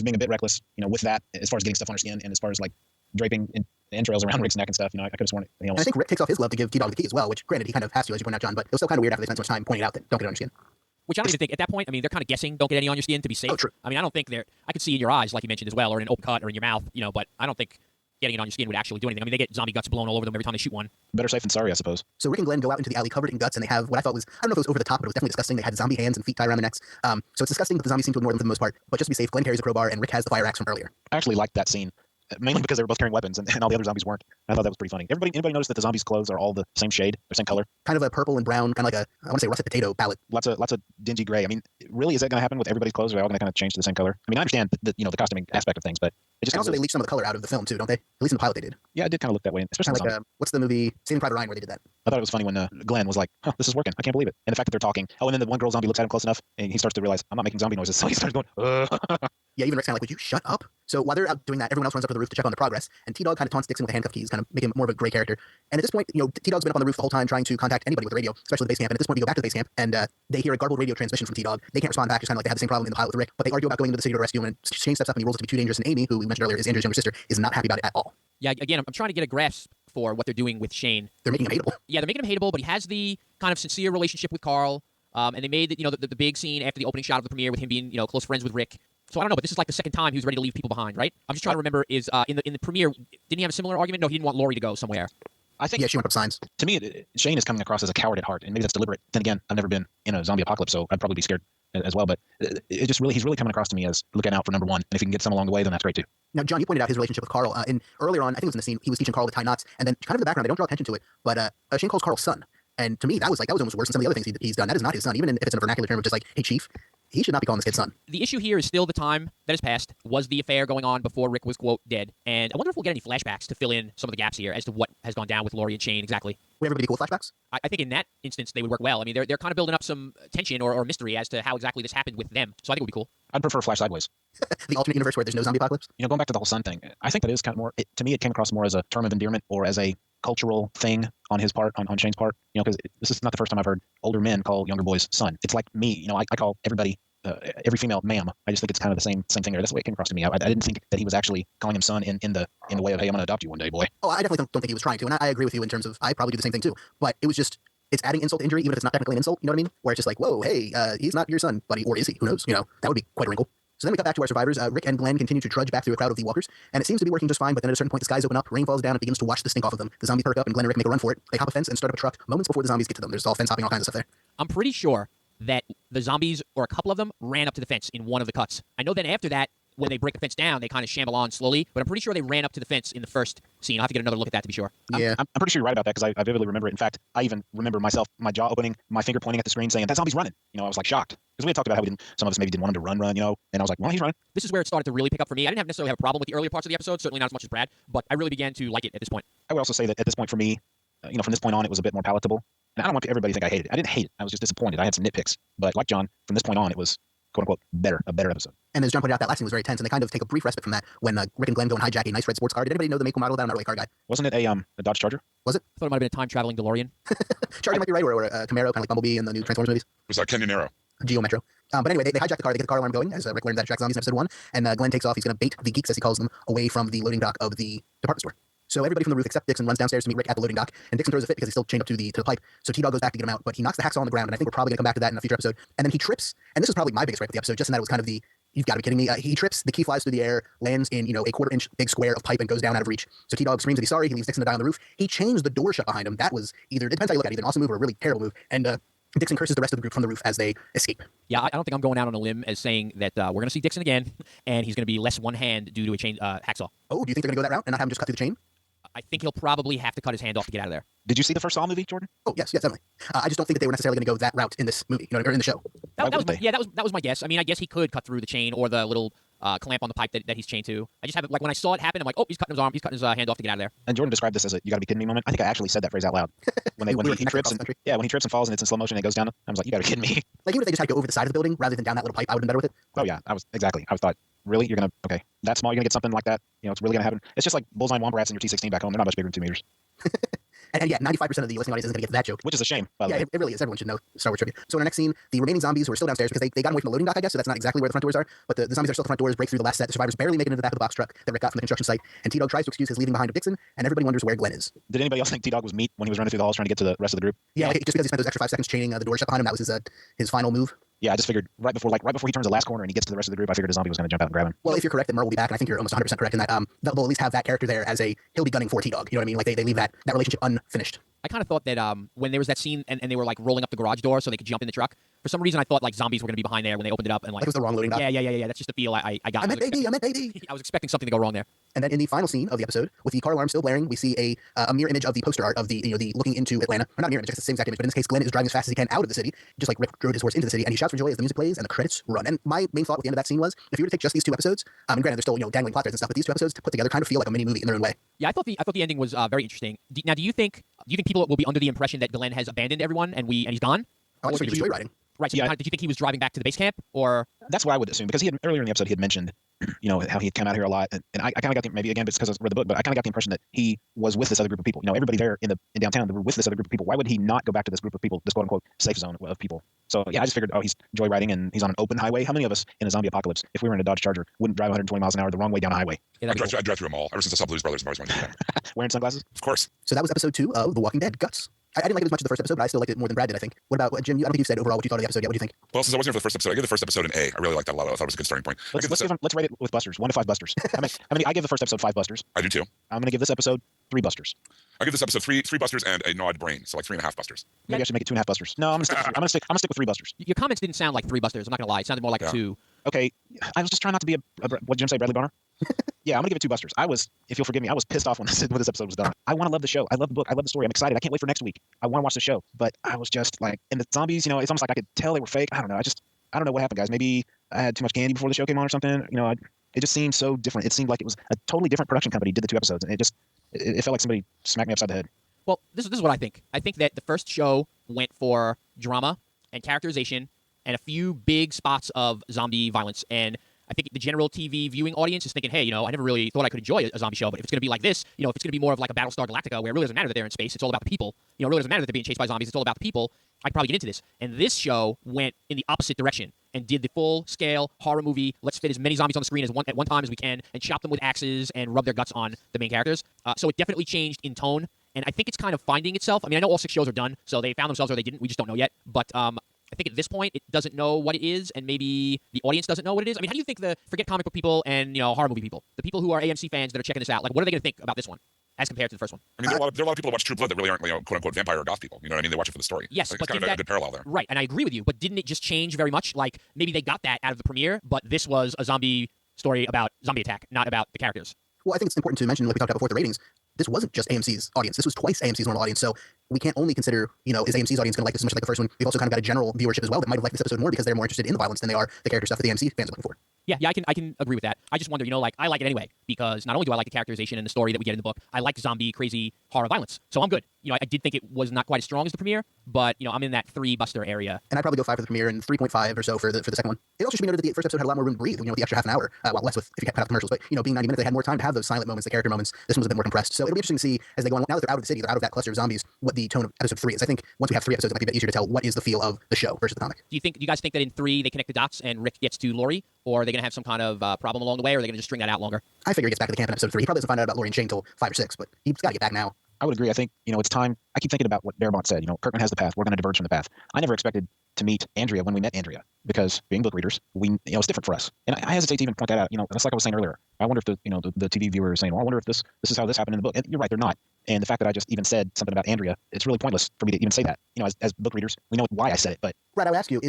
being a bit reckless, with that as far as getting stuff on her skin and as far as like draping entrails around Rick's neck and stuff. I could have sworn it. And I think Rick takes off his glove to give T-Dog the key as well, which granted he kind of has to, as you point out, John, but it was still kind of weird after they spent so much time pointing out that don't get it on your skin. Which I don't even think, at that point, I mean, they're kind of guessing don't get any on your skin to be safe. Oh, true. I mean, I don't think I could see in your eyes, like you mentioned as well, or in an open cut or in your mouth, but I don't think getting it on your skin would actually do anything. I mean, they get zombie guts blown all over them every time they shoot one. Better safe than sorry, I suppose. So Rick and Glenn go out into the alley covered in guts, and they have what I thought was, I don't know if it was over the top, but it was definitely disgusting. They had zombie hands and feet tied around their necks. So it's disgusting, but the zombies seem to ignore them for the most part. But just to be safe, Glenn carries a crowbar, and Rick has the fire axe from earlier. I actually liked that scene. Mainly because they were both carrying weapons and all the other zombies weren't. I thought that was pretty funny. Anybody notice that the zombies' clothes are all the same shade, or same color? Kind of a purple and brown, kind of like I want to say russet potato palette. Lots of dingy gray. I mean, really, is that going to happen with everybody's clothes? Are they all going to kind of change to the same color? I mean, I understand the costuming aspect of things, but it just and also they leach some of the color out of the film too, don't they? At least in the pilot they did. Yeah, it did kind of look that way, especially like what's the movie Saving Private Ryan where they did that? I thought it was funny when Glenn was like, "Huh, this is working. I can't believe it." And the fact that they're talking. Oh, and then the one girl zombie looks at him close enough, and he starts to realize, "I'm not making zombie noises," so he starts going, "Ugh." Yeah, even Rick's kind of like, would you shut up? So while they're out doing that, everyone else runs up to the roof to check on their progress, and T-Dog kind of taunts Dixon with the handcuff keys, kind of making him more of a gray character. And at this point, T-Dog's been up on the roof the whole time trying to contact anybody with a radio, especially the base camp. And at this point, we go back to the base camp, and they hear a garbled radio transmission from T-Dog. They can't respond back, just kind of like they had the same problem in the pilot with Rick. But they argue about going into the city to rescue him, and Shane steps up and he rolls it to be too dangerous. And Amy, who we mentioned earlier is Andrew's younger sister, is not happy about it at all. Yeah, again, I'm trying to get a grasp for what they're doing with Shane. They're making him hateable. Yeah, they're making him hateable, but he has the kind of sincere relationship with Carl. And they made the big scene after the opening shot of the premiere with him being close friends with Rick. So I don't know, but this is like the second time he was ready to leave people behind, right? I'm just trying to remember, is in the premiere, didn't he have a similar argument? No, he didn't want Laurie to go somewhere. I think yeah, she went up signs. To me, Shane is coming across as a coward at heart, and maybe that's deliberate. Then again, I've never been in a zombie apocalypse, so I'd probably be scared as well. But he's really coming across to me as looking out for number one, and if he can get some along the way, then that's great too. Now, John, you pointed out his relationship with Carl. Earlier on, I think it was in the scene, he was teaching Carl to tie knots, and then kind of in the background, they don't draw attention to it, but Shane calls Carl son. And to me, that was almost worse than some of the other things he's done. That is not his son, even if it's in a vernacular term of just like, hey, chief. He should not be calling this kid son. The issue here is still the time that has passed. Was the affair going on before Rick was, quote, dead? And I wonder if we'll get any flashbacks to fill in some of the gaps here as to what has gone down with Laurie and Shane exactly. Would everybody cool flashbacks? I think in that instance they would work well. I mean, they're kind of building up some tension or mystery as to how exactly this happened with them. So I think it would be cool. I'd prefer Flash Sideways. The alternate universe where there's no zombie apocalypse? Going back to the whole son thing, I think that is kind of more, to me, it came across more as a term of endearment or as a cultural thing on his part, on Shane's part. Because this is not the first time I've heard older men call younger boys son. It's like me. I call everybody, every female ma'am. I just think it's kind of the same thing there. That's the way it came across to me. I didn't think that he was actually calling him son in the way of, hey, I'm going to adopt you one day, boy. Oh, I definitely don't think he was trying to. And I agree with you in terms of, I probably do the same thing too. But it was just, it's adding insult to injury, even if it's not technically an insult, you know what I mean? Where it's just like, whoa, hey, he's not your son, buddy. Or is he? Who knows? That would be quite a wrinkle. So then we cut back to our survivors. Rick and Glenn continue to trudge back through a crowd of the walkers, and it seems to be working just fine, but then at a certain point the skies open up, rain falls down, and begins to wash the stink off of them. The zombies perk up, and Glenn and Rick make a run for it. They hop a fence and start up a truck moments before the zombies get to them. There's all fence hopping, all kinds of stuff there. I'm pretty sure that the zombies, or a couple of them, ran up to the fence in one of the cuts. I know then after that, when they break the fence down, they kind of shamble on slowly, but I'm pretty sure they ran up to the fence in the first scene. I'll have to get another look at that to be sure. Yeah. I'm pretty sure you're right about that because I vividly remember it. In fact, I even remember myself, my jaw opening, my finger pointing at the screen saying, that zombie's running. I was like shocked. Because we had talked about how some of us maybe didn't want him to run, and I was like, well, he's running. This is where it started to really pick up for me. I didn't necessarily have a problem with the earlier parts of the episode, certainly not as much as Brad, but I really began to like it at this point. I would also say that at this point for me, from this point on, it was a bit more palatable. And I don't want everybody to think I hated it. I didn't hate it. I was just disappointed. I had some nitpicks. But like John, from this point on, it was, quote unquote, a better episode. And as John pointed out, that last scene was very tense, and they kind of take a brief respite from that when Rick and Glenn go and hijack a nice red sports car. Did anybody know the make and model of that? I'm not really a car guy. Wasn't it a Dodge Charger? Was it? I thought it might have been a time-traveling DeLorean. Charger might be right, or a Camaro, kind of like Bumblebee in the new Transformers movies. Was that Kenny Nero? Geo Metro. But anyway, they hijack the car, they get the car alarm going, as Rick learned that attracts zombies in episode 1, and Glenn takes off. He's going to bait the geeks, as he calls them, away from the loading dock of the department store. So everybody from the roof except Dixon runs downstairs to meet Rick at the loading dock, and Dixon throws a fit because he's still chained up to the pipe. So T-Dog goes back to get him out, but he knocks the hacksaw on the ground, and I think we're probably going to come back to that in a future episode. And then he trips, and this is probably my biggest gripe with the episode, just in that it was kind of the, you've got to be kidding me. He trips, the key flies through the air, lands in, a quarter-inch big square of pipe and goes down out of reach. So T-Dog screams that he's sorry, he leaves Dixon to die on the roof. He chains the door shut behind him. That was it depends how you look at it, either an awesome move or a really terrible move. And Dixon curses the rest of the group from the roof as they escape. Yeah, I don't think I'm going out on a limb as saying that we're going to see Dixon again, and he's going to be less one hand due to a chain hacksaw. Oh, do you think they're going to go that route and not have him just cut through the chain? I think he'll probably have to cut his hand off to get out of there. Did you see the first Saw movie, Jordan? Oh, yes, definitely. I just don't think that they were necessarily going to go that route in this movie, or in the show. That was my guess. I mean, I guess he could cut through the chain or the little clamp on the pipe that he's chained to. I just have it, like when I saw it happen, I'm like, oh, he's cutting his arm, he's cutting his hand off to get out of there. And Jordan described this as a you gotta be kidding me moment. I think I actually said that phrase out loud. When he trips when he trips and falls and it's in slow motion and it goes down, I was like, you gotta be kidding me. Like even if they just had to go over the side of the building rather than down that little pipe, I would have been better with it. Oh yeah, I thought, really? You're gonna that small, you're gonna get something like that? It's really gonna happen. It's just like bullseye womp rats in your T16 back home. They're not much bigger than 2 meters. And yeah, 95% of the listening audience isn't going to get to that joke. Which is a shame, by the Yeah, way. it really is. Everyone should know Star Wars trivia. So in our next scene, the remaining zombies who are still downstairs because they got away from the loading dock, I guess, so that's not exactly where the front doors are, but the zombies are still at the front doors, break through the last set. The survivors barely make it into the back of the box truck that Rick got from the construction site, and T-Dog tries to excuse his leaving behind of Dixon, and everybody wonders where Glenn is. Did anybody else think T-Dog was meat when he was running through the halls trying to get to the rest of the group? Yeah, like, just because he spent those extra 5 seconds chaining the door shut behind him, that was his final move. Yeah, I just figured right before he turns the last corner and he gets to the rest of the group, I figured a zombie was going to jump out and grab him. Well, if you're correct, then Merle will be back, and I think you're almost 100% correct in that they'll at least have that character there as he'll be gunning for T-Dog. You know what I mean? Like, they leave that relationship unfinished. I kind of thought that when there was that scene and they were like rolling up the garage door so they could jump in the truck, for some reason I thought like zombies were going to be behind there when they opened it up and like it was the wrong loading dock. Yeah. That's just the feel I got. I meant baby. I was expecting something to go wrong there. And then in the final scene of the episode, with the car alarm still blaring, we see a mirror image of the poster art of the the looking into Atlanta. Or not mirror image, it's the same exact image, but in this case, Glenn is driving as fast as he can out of the city, just like Rick drove his horse into the city, and he shouts for joy as the music plays and the credits run. And my main thought at the end of that scene was, if you were to take just these 2 episodes, and granted, there's still dangling plot threads and stuff, but these 2 episodes put together kind of feel like a mini movie in their own way. Yeah, I thought the ending was very interesting. Now, do you think people will be under the impression that Glenn has abandoned everyone and he's gone? I just think he was joyriding. Right. So did you think he was driving back to the base camp, or? That's what I would assume, because he had earlier in the episode he had mentioned, how he had come out here a lot, and I kind of got maybe again it's because I read the book, but I kind of got the impression that he was with this other group of people. Everybody there in downtown, they were with this other group of people. Why would he not go back to this group of people, this quote unquote safe zone of people? So yeah, I just figured, he's joyriding and he's on an open highway. How many of us in a zombie apocalypse, if we were in a Dodge Charger, wouldn't drive 120 miles an hour the wrong way down a highway? Yeah, I drive through them all. Ever since I saw Blues Brothers, I've always wanted to do that. Wearing sunglasses? Of course. So that was episode 2 of The Walking Dead, Guts. I didn't like it as much as the first episode, but I still liked it more than Brad did, I think. What about Jim? I don't think you said overall what you thought of the episode yet. What do you think? Well, since I wasn't here for the first episode, I gave the first episode an A. I really liked that a lot. I thought it was a good starting point. Let's rate it with busters. 1 to 5 busters. How many? I give the first episode 5 busters. I do too. I'm going to give this episode 3 busters. I give this episode three busters and a gnawed brain, so like 3.5 busters. Maybe I should make it 2.5 busters. No, I'm gonna stick with 3 busters. Your comments didn't sound like 3 busters. I'm not gonna lie. It sounded more like 2. Okay, I was just trying not to be what did Jim say, Bradley Bonner? Yeah, I'm gonna give it 2 busters. If you'll forgive me, I was pissed off when this episode was done. I want to love the show. I love the book. I love the story. I'm excited. I can't wait for next week. I want to watch the show. But I was just like, and the zombies, it's almost like I could tell they were fake. I don't know. I don't know what happened, guys. Maybe I had too much candy before the show came on or something. It just seemed so different. It seemed like it was a totally different production company did the 2 episodes, and it felt like somebody smacked me upside the head. Well, this is what I think. I think that the first show went for drama and characterization and a few big spots of zombie violence. And I think the general TV viewing audience is thinking, hey, I never really thought I could enjoy a zombie show, but if it's going to be like this, if it's going to be more of like a Battlestar Galactica where it really doesn't matter that they're in space, it's all about the people. It really doesn't matter that they're being chased by zombies, it's all about the people. I could probably get into this. And this show went in the opposite direction and did the full-scale horror movie, let's fit as many zombies on the screen at one time as we can and chop them with axes and rub their guts on the main characters. So it definitely changed in tone. And I think it's kind of finding itself. I mean, I know all 6 shows are done, so they found themselves or they didn't. We just don't know yet. But I think at this point, it doesn't know what it is, and maybe the audience doesn't know what it is. I mean, how do you think forget comic book people and horror movie people, the people who are AMC fans that are checking this out, like what are they going to think about this one as compared to the first one? I mean, there are a lot of people that watch True Blood that really aren't, quote unquote vampire or goth people. You know what I mean? They watch it for the story. Yes, it's but kind of a good parallel there. Right, and I agree with you. But didn't it just change very much? Like maybe they got that out of the premiere, but this was a zombie story about zombie attack, not about the characters. Well, I think it's important to mention, like we talked about before, the ratings. This wasn't just AMC's audience. This was twice AMC's normal audience. So we can't only consider, is AMC's audience going to like this as much like the first one? We've also kind of got a general viewership as well that might have liked this episode more because they're more interested in the violence than they are the character stuff that the AMC fans are looking for. Yeah, I can agree with that. I just wonder, I like it anyway because not only do I like the characterization and the story that we get in the book, I like zombie, crazy horror violence. So I'm good. I did think it was not quite as strong as the premiere, but I'm in that 3 buster area. And I'd probably go 5 for the premiere and 3.5 or so for the second one. It also should be noted that the first episode had a lot more room to breathe. With the extra half an hour, well, less if you cut out commercials, but being 90 minutes, they had more time to have those silent moments, the character moments. This one was a bit more compressed. So it'll be interesting to see as they go on. Now that they're out of the city, they're out of that cluster of zombies, what the tone of episode 3 is. I think once we have 3 episodes, it might be a bit easier to tell what is the feel of the show versus the comic. Do you guys think that in 3 they connect the dots and Rick gets to Lori, or are they going to have some kind of problem along the way, or are they going to just string that out longer? I figure he gets back to the camp in episode 3. He probably doesn't find out about Lori and Shane until 5 or 6, but he's got to get back now. I would agree. I think, it's time. I keep thinking about what Darabont said. Kirkman has the path. We're going to diverge from the path. I never expected to meet Andrea when we met Andrea because being book readers, it's different for us. And I hesitate to even point that out. That's like I was saying earlier. I wonder if the TV viewer is saying, well, I wonder if this is how this happened in the book. And you're right, they're not. And the fact that I just even said something about Andrea, it's really pointless for me to even say that. As book readers, we know why I said it. But Brad, I would ask you,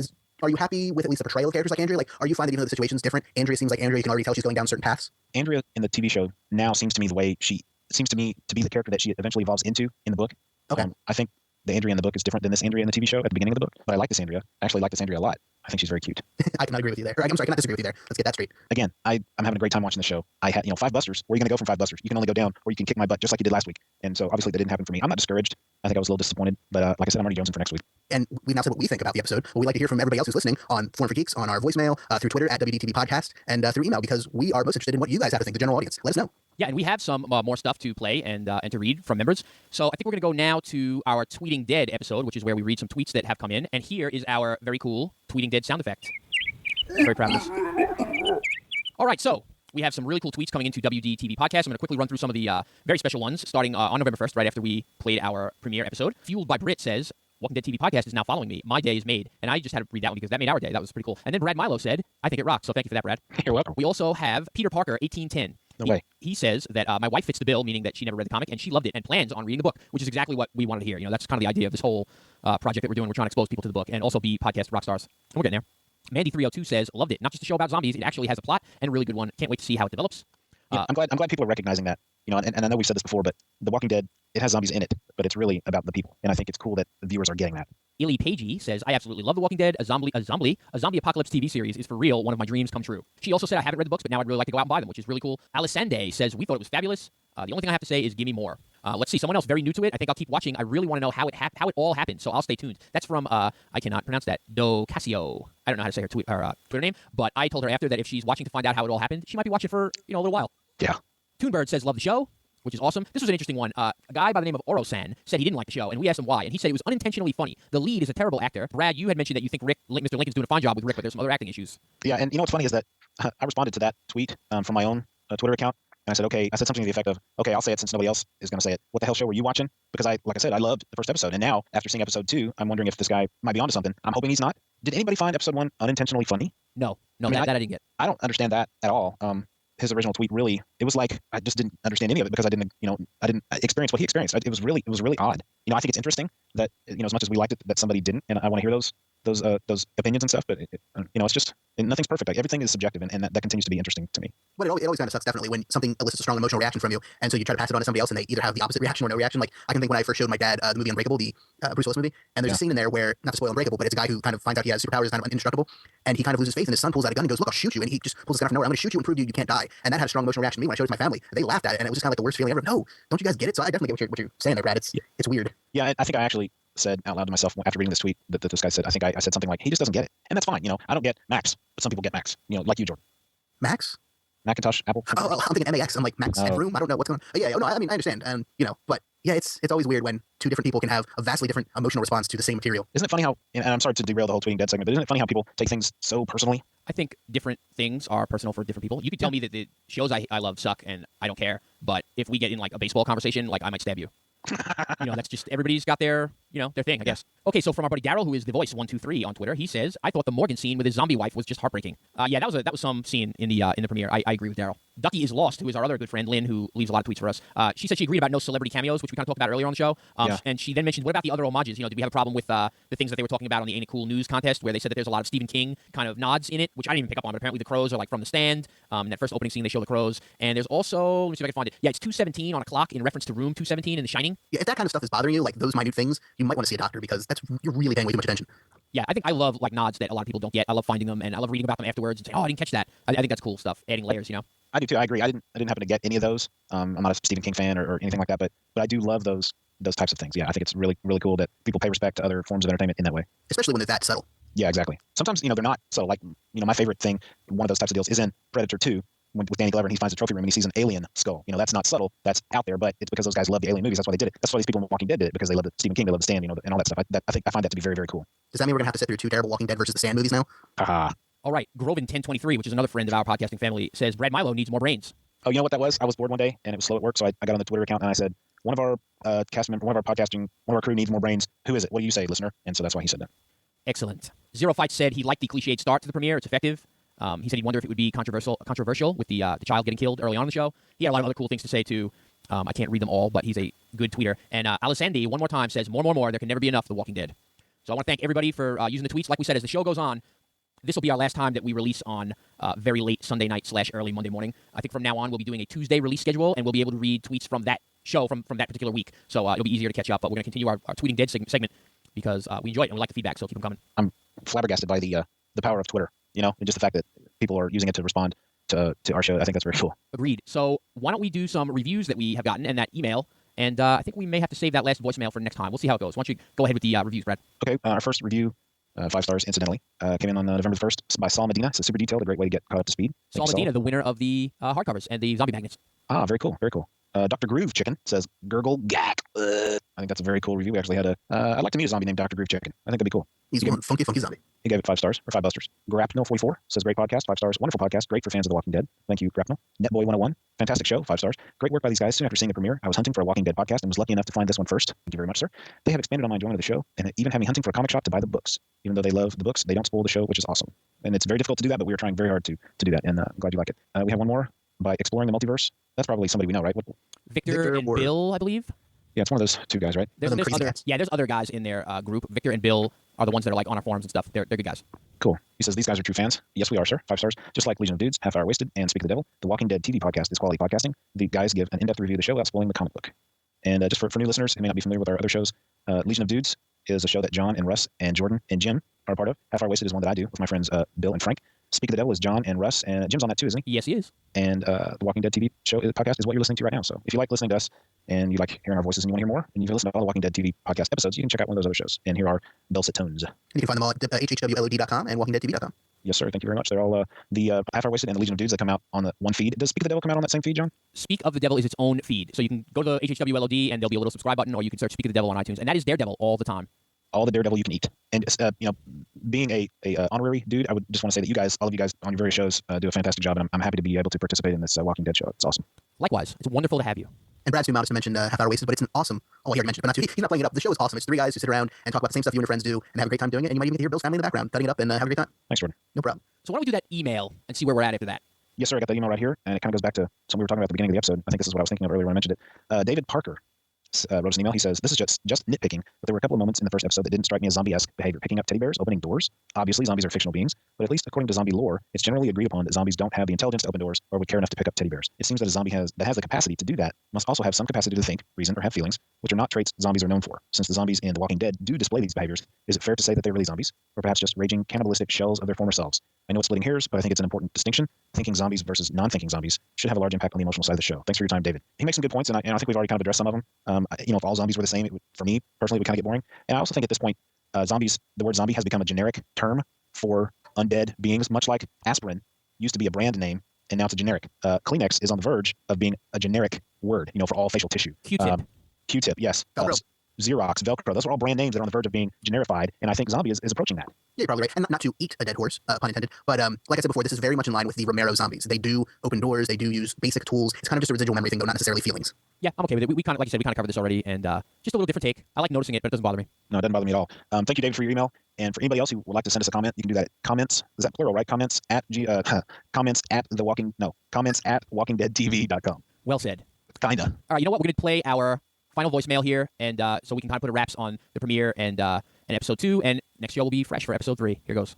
are you happy with at least the portrayal of characters like Andrea? Like, are you finding that even though the situation's different, Andrea seems like Andrea, you can already tell she's going down certain paths? Andrea in the TV show now seems to me to be the character that she eventually evolves into in the book. Okay. I think the Andrea in the book is different than this Andrea in the TV show at the beginning of the book. But I like this Andrea. I actually like this Andrea a lot. I think she's very cute. I cannot agree with you there. I'm sorry, I cannot disagree with you there. Let's get that straight. Again, I'm having a great time watching the show. I had 5 busters. Where are you going to go from 5 busters? You can only go down, or you can kick my butt just like you did last week. And so obviously that didn't happen for me. I'm not discouraged. I think I was a little disappointed, but like I said, I'm already jonesing for next week. And we now said what we think about the episode. Well, we'd like to hear from everybody else who's listening on Forum for Geeks, on our voicemail, through Twitter at WDTV Podcast, and through email because we are most interested in what you guys have to think, the general audience. Let us know. Yeah, and we have some more stuff to play and to read from members. So I think we're going to go now to our Tweeting Dead episode, which is where we read some tweets that have come in. And here is our very cool Tweeting Dead sound effect. Very proud of this. All right, so we have some really cool tweets coming into WDTV Podcast. I'm going to quickly run through some of the very special ones, starting on November 1st, right after we played our premiere episode. Fueled by Brit says, Walking Dead TV Podcast is now following me. My day is made. And I just had to read that one because that made our day. That was pretty cool. And then Brad Milo said, I think it rocks. So thank you for that, Brad. You're welcome. We also have Peter Parker, 1810. No way. He says that my wife fits the bill, meaning that she never read the comic, and she loved it and plans on reading the book, which is exactly what we wanted to hear. You know, that's kind of the idea of this whole project that we're doing. We're trying to expose people to the book and also be podcast rock stars. And we're getting there. Mandy302 says, loved it. Not just a show about zombies. It actually has a plot and a really good one. Can't wait to see how it develops. Yeah, I'm glad people are recognizing that. You know, and I know we've said this before, but The Walking Dead, it has zombies in it, but it's really about the people. And I think it's cool that the viewers are getting that. Illy Pagey says, I absolutely love The Walking Dead. A zombie apocalypse TV series is for real one of my dreams come true. She also said, I haven't read the books, but now I'd really like to go out and buy them, which is really cool. Alisande says, we thought it was fabulous. The only thing I have to say is give me more. Let's see, someone else very new to it. I think I'll keep watching. I really want to know how it all happened, so I'll stay tuned. That's from, I cannot pronounce that, Do Casio. I don't know how to say her Twitter name, but I told her after that if she's watching to find out how it all happened, she might be watching for, a little while. Yeah. Toonbird says, love the show, which is awesome. This was an interesting one. A guy by the name of Orosan said he didn't like the show, and we asked him why, and he said it was unintentionally funny. The lead is a terrible actor. Brad, you had mentioned that you think Mr. Lincoln's doing a fine job with Rick, but there's some other acting issues. Yeah, and you know what's funny is that I responded to that tweet from my own Twitter account, and I said, okay, I said something to the effect of, okay, I'll say it since nobody else is going to say it. What the hell show were you watching? Because like I said, I loved the first episode, and now, after seeing episode 2, I'm wondering if this guy might be onto something. I'm hoping he's not. Did anybody find episode 1 unintentionally funny? No, I mean, that I didn't get. I don't understand that at all. His original tweet really, it was like I just didn't understand any of it because I didn't experience what he experienced. It was really odd. You know, I think it's interesting that as much as we liked it, that somebody didn't, and I want to hear those opinions and stuff. But it's just nothing's perfect. Like, everything is subjective, and that continues to be interesting to me. But it always kind of sucks, definitely, when something elicits a strong emotional reaction from you, and so you try to pass it on to somebody else, and they either have the opposite reaction or no reaction. Like, I can think when I first showed my dad the movie Unbreakable, the Bruce Willis movie, and there's a scene in there where, not to spoil Unbreakable, but it's a guy who kind of finds out he has superpowers, kind of indestructible, and he kind of loses faith, and his son pulls out a gun and goes, look, I'll shoot you, and he just pulls his gun out from nowhere. I'm going to shoot you and prove you can't die. And that had a strong emotional reaction to me when I showed it to my family. They laughed at it, and it was just kind of like the worst feeling ever. No, don't you guys get it? So I definitely get what you're saying there, Brad. It's weird. Yeah, I think I actually said out loud to myself after reading this tweet that this guy said, I think I said something like, he just doesn't get it. And that's fine. I don't get Max, but some people get Max, like you, Jordan. Max? Macintosh, Apple. Oh, I'm thinking MAX. I'm like, Max Headroom. I don't know what's going on. Yeah, no, I mean, I understand. But yeah, it's always weird when two different people can have a vastly different emotional response to the same material. Isn't it funny how, and I'm sorry to derail the whole Tweeting Dead segment, but isn't it funny how people take things so personally? I think different things are personal for different people. You could tell me that the shows I love suck and I don't care, but if we get in like a baseball conversation, like I might stab you. That's just everybody's got their thing, I guess. Okay, so from our buddy Daryl, who is the voice 123 on Twitter, he says, I thought the Morgan scene with his zombie wife was just heartbreaking. Yeah, that was some scene in the premiere. I agree with Daryl. Ducky is Lost, who is our other good friend, Lynn, who leaves a lot of tweets for us. She said she agreed about no celebrity cameos, which we kind of talked about earlier on the show. And she then mentioned, what about the other homages? Did we have a problem with the things that they were talking about on the Ain't It Cool News contest, where they said that there's a lot of Stephen King kind of nods in it, which I didn't even pick up on, but apparently the crows are like from The Stand. In that first opening scene, they show the crows. And there's also, let me see if I can find it. Yeah, it's 217 on a clock in reference to Room 217 in The Shining. Yeah, if that kind of stuff is bothering you, like those minute things, you might want to see a doctor because you're really paying way too much attention. Yeah, I think I love like nods that a lot of people don't get. I love finding them, and I love reading about them afterwards and saying, oh, I didn't catch that. I think that's cool stuff, adding layers, I do too. I agree. I didn't happen to get any of those. I'm not a Stephen King fan or anything like that, but I do love those types of things. Yeah, I think it's really, really cool that people pay respect to other forms of entertainment in that way. Especially when they're that subtle. Yeah, exactly. Sometimes, they're not subtle. Like, my favorite thing, one of those types of deals is in Predator 2 with Danny Glover, and he finds a trophy room and he sees an alien skull. That's not subtle. That's out there, but it's because those guys love the alien movies. That's why they did it. That's why these people in Walking Dead did it, because they love the Stephen King, they love The Stand, and all that stuff. I find that to be very, very cool. Does that mean we're going to have to sit through 2 terrible Walking Dead versus The Stand movies now? Haha. All right, Groven1023, which is another friend of our podcasting family, says Brad Milo needs more brains. Oh, you know what that was? I was bored one day and it was slow at work, so I got on the Twitter account and I said, one of our cast members, one of our crew needs more brains. Who is it? What do you say, listener? And so that's why he said that. Excellent. Zero Fight said he liked the cliched start to the premiere. It's effective. He said he'd wonder if it would be controversial with the child getting killed early on in the show. He had a lot of other cool things to say too. I can't read them all, but he's a good tweeter. And Alisande, one more time, says, more. There can never be enough of The Walking Dead. So I want to thank everybody for using the tweets. Like we said, as the show goes on, this will be our last time that we release on very late Sunday night / early Monday morning. I think from now on we'll be doing a Tuesday release schedule, and we'll be able to read tweets from that show from that particular week. So it'll be easier to catch up. But we're going to continue our Tweeting Dead segment because we enjoy it and we like the feedback. So keep them coming. I'm flabbergasted by the power of Twitter. And just the fact that people are using it to respond to our show. I think that's very cool. Agreed. So why don't we do some reviews that we have gotten and that email? And I think we may have to save that last voicemail for next time. We'll see how it goes. Why don't you go ahead with the reviews, Brad? Okay. Our first review 5 stars, incidentally. Came in on November the 1st by Saul Medina. It's a super detailed, a great way to get caught up to speed. Saul Medina, the winner of the hardcovers and the zombie magnets. Ah, very cool, very cool. Dr. Groove Chicken says, gurgle gack. I think that's a very cool review. We actually had I'd like to meet a zombie named Dr. Groove Chicken. I think that'd be cool. He's one funky zombie. He gave it 5 stars, or 5 busters. Grapnel44 says, great podcast, 5 stars. Wonderful podcast, great for fans of The Walking Dead. Thank you, Grapnel. Netboy101, fantastic show, 5 stars. Great work by these guys. Soon after seeing the premiere, I was hunting for a Walking Dead podcast and was lucky enough to find this one first. Thank you very much, sir. They have expanded on my enjoyment of the show and even have me hunting for a comic shop to buy the books. Even though they love the books, they don't spoil the show, which is awesome. And it's very difficult to do that, but we are trying very hard to do that, and I'm glad you like it. We have one more by Exploring the Multiverse. That's probably somebody we know, right? Victor and Bill, I believe. Yeah, it's one of those 2 guys, right? There's other guys in their group. Victor and Bill are the ones that are like on our forums and stuff. They're good guys. Cool. He says, these guys are true fans. Yes, we are, sir. 5 stars. Just like Legion of Dudes, Half Hour Wasted, and Speak of the Devil, the Walking Dead TV podcast is quality podcasting. The guys give an in-depth review of the show without spoiling the comic book. And just for new listeners who may not be familiar with our other shows, Legion of Dudes is a show that John and Russ and Jordan and Jim are a part of. Half Hour Wasted is one that I do with my friends Bill and Frank. Speak of the Devil is John and Russ, and Jim's on that too, isn't he? Yes, he is. And the Walking Dead TV show podcast is what you're listening to right now. So if you like listening to us and you like hearing our voices and you want to hear more, and you've listened to all the Walking Dead TV podcast episodes, you can check out one of those other shows and hear our dulcet tones. And you can find them all at hhwlod.com and walkingdeadtv.com. Yes, sir. Thank you very much. They're all the Half Hour Wasted and the Legion of Dudes that come out on the one feed. Does Speak of the Devil come out on that same feed, John? Speak of the Devil is its own feed. So you can go to HHWLOD and there'll be a little subscribe button, or you can search Speak of the Devil on iTunes. And that is Daredevil all the time. All the Daredevil you can eat. And, being a honorary dude, I would just want to say that you guys, all of you guys on your various shows do a fantastic job, and I'm happy to be able to participate in this Walking Dead show. It's awesome. Likewise. It's wonderful to have you. And Brad's too modest to mention Half Hour Wasted, but it's an awesome, he already mentioned it, but not too, he's not playing it up. The show is awesome. It's 3 guys who sit around and talk about the same stuff you and your friends do and have a great time doing it, and you might even get to hear Bill's family in the background cutting it up and have a great time. Thanks, Jordan. No problem. So why don't we do that email and see where we're at after that? Yes, sir. I got that email right here, and it kind of goes back to something we were talking about at the beginning of the episode. I think this is what I was thinking of earlier when I mentioned it. David Parker wrote us an email. He says, this is just nitpicking, but there were a couple of moments in the first episode that didn't strike me as zombie-esque behavior. Picking up teddy bears, opening doors. Obviously, zombies are fictional beings, but at least according to zombie lore, it's generally agreed upon that zombies don't have the intelligence to open doors or would care enough to pick up teddy bears. It seems that a zombie that has the capacity to do that must also have some capacity to think, reason, or have feelings, which are not traits zombies are known for. Since the zombies in The Walking Dead do display these behaviors, is it fair to say that they're really zombies, or perhaps just raging, cannibalistic shells of their former selves? I know it's splitting hairs, but I think it's an important distinction. Thinking zombies versus non-thinking zombies should have a large impact on the emotional side of the show. Thanks for your time, David. He makes some good points, and I think we've already kind of addressed some of them. If all zombies were the same, for me personally, it would kind of get boring. And I also think at this point, the word zombie has become a generic term for undead beings, much like aspirin used to be a brand name, and now it's a generic. Kleenex is on the verge of being a generic word, for all facial tissue. Q-tip. Q-tip, yes. Xerox, Velcro, those are all brand names that are on the verge of being generified, and I think zombie is approaching that. Yeah, you're probably right. And not to eat a dead horse, pun intended, but like I said before, this is very much in line with the Romero zombies. They do open doors, they do use basic tools. It's kind of just a residual memory thing, though, not necessarily feelings. Yeah, I'm okay with it. We kind of, like you said, we kind of covered this already, and just a little different take. I like noticing it, but it doesn't bother me. No, it doesn't bother me at all. Thank you, David, for your email. And for anybody else who would like to send us a comment, you can do that at comments. Is that plural, right? Comments at walkingdeadtv.com. Well said. Kinda. All right, you know what? We're going to play our final voicemail here, and so we can kind of put a wraps on the premiere and episode 2, and next show will be fresh for episode 3. Here goes.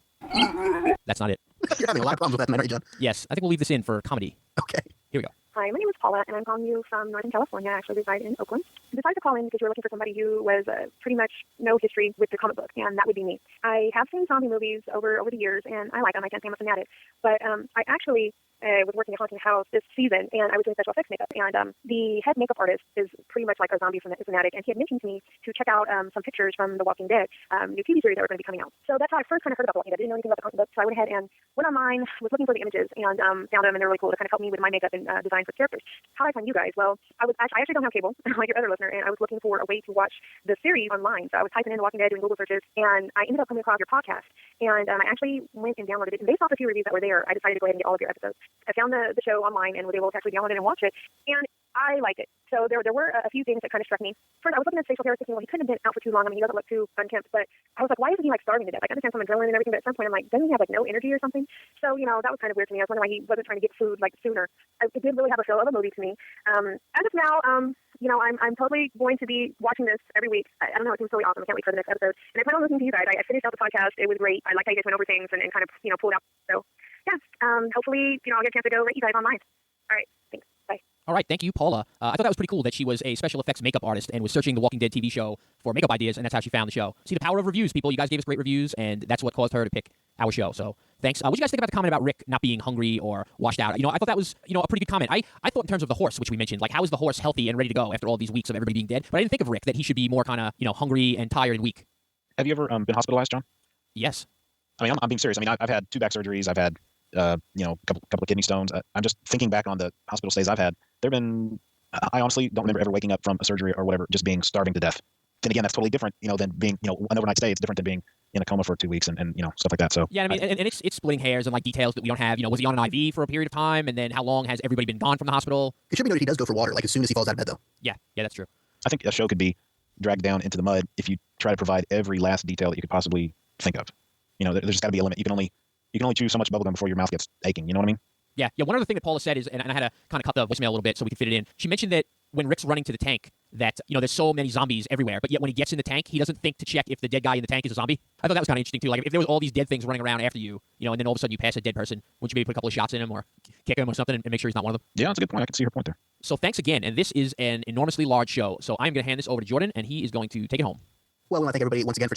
That's not it. You're having a lot of problems with that tonight, aren't you, John? Yes, I think we'll leave this in for comedy. Okay. Here we go. Hi, my name is Paula, and I'm calling you from Northern California. I actually reside in Oakland. I decided to call in because you were looking for somebody who was pretty much no history with the comic book, and that would be me. I have seen zombie movies over the years, and I like them. I can't say I'm a fanatic. But I actually was working at Haunting House this season, and I was doing special effects makeup. And the head makeup artist is pretty much like a zombie fanatic, and he had mentioned to me to check out some pictures from The Walking Dead, new TV series that were going to be coming out. So that's how I first kind of heard about The Walking Dead. I didn't know anything about the comic book, so I went ahead and went online, was looking for the images, and found them, and they're really cool to kind of help me with my makeup and design for characters. How did I find you guys? Well, I actually don't have cable, like your other listener, and I was looking for a way to watch the series online. So I was typing in The Walking Dead, doing Google searches, and I ended up coming across your podcast. And I actually went and downloaded it. And based off the few reviews that were there, I decided to go ahead and get all of your episodes. I found the show online and was able to actually download it and watch it. And I liked it. So there were a few things that kind of struck me. First, I was looking at his facial hair thinking, well, he couldn't have been out for too long. I mean, he doesn't look too unkempt. But I was like, why isn't he like starving to death? Like, I understand some adrenaline and everything, but at some point I'm like, doesn't he have like no energy or something? So, that was kind of weird to me. I was wondering why he wasn't trying to get food like sooner. It did really have a feel of a movie to me. As of now, I'm totally going to be watching this every week. I don't know, it seems really awesome. I can't wait for the next episode. And I plan on listening to you guys. I finished out the podcast. It was great. I like how you guys went over things and kind of, pulled out. So, yeah, hopefully, I'll get a chance to go rate you guys online. All right, thanks. Bye. All right, thank you, Paula. I thought that was pretty cool that she was a special effects makeup artist and was searching the Walking Dead TV show for makeup ideas, and that's how she found the show. See the power of reviews, people. You guys gave us great reviews, and that's what caused her to pick our show. So thanks. What do you guys think about the comment about Rick not being hungry or washed out? I thought that was, a pretty good comment. I thought in terms of the horse, which we mentioned, like how is the horse healthy and ready to go after all these weeks of everybody being dead? But I didn't think of Rick, that he should be more kind of, hungry and tired and weak. Have you ever been hospitalized, John? Yes. I mean, I'm being serious. I mean, I've had 2 back surgeries. I've had, a couple of kidney stones. I'm just thinking back on the hospital stays I've had. There've been, I honestly don't remember ever waking up from a surgery or whatever, just being starving to death. Then again, that's totally different, than being, an overnight stay. It's different than being in a coma for 2 weeks and stuff like that. So Yeah, I mean, and it's splitting hairs and like details that we don't have. Was he on an IV for a period of time, and then how long has everybody been gone from the hospital? It should be noted he does go for water, like as soon as he falls out of bed, though. Yeah, that's true. I think a show could be dragged down into the mud if you try to provide every last detail that you could possibly think of. There's just got to be a limit. You can only chew so much bubblegum before your mouth gets aching. You know what I mean? Yeah. One other thing that Paula said is, and I had to kind of cut the voicemail a little bit so we could fit it in. She mentioned that when Rick's running to the tank, that there's so many zombies everywhere, but yet when he gets in the tank, he doesn't think to check if the dead guy in the tank is a zombie. I thought that was kind of interesting too. Like if there was all these dead things running around after you, and then all of a sudden you pass a dead person, wouldn't you maybe put a couple of shots in him or kick him or something and make sure he's not one of them? Yeah, that's a good point. I can see her point there. So thanks again, and this is an enormously large show. So I'm going to hand this over to Jordan, and he is going to take it home. Well, we want to thank everybody once again for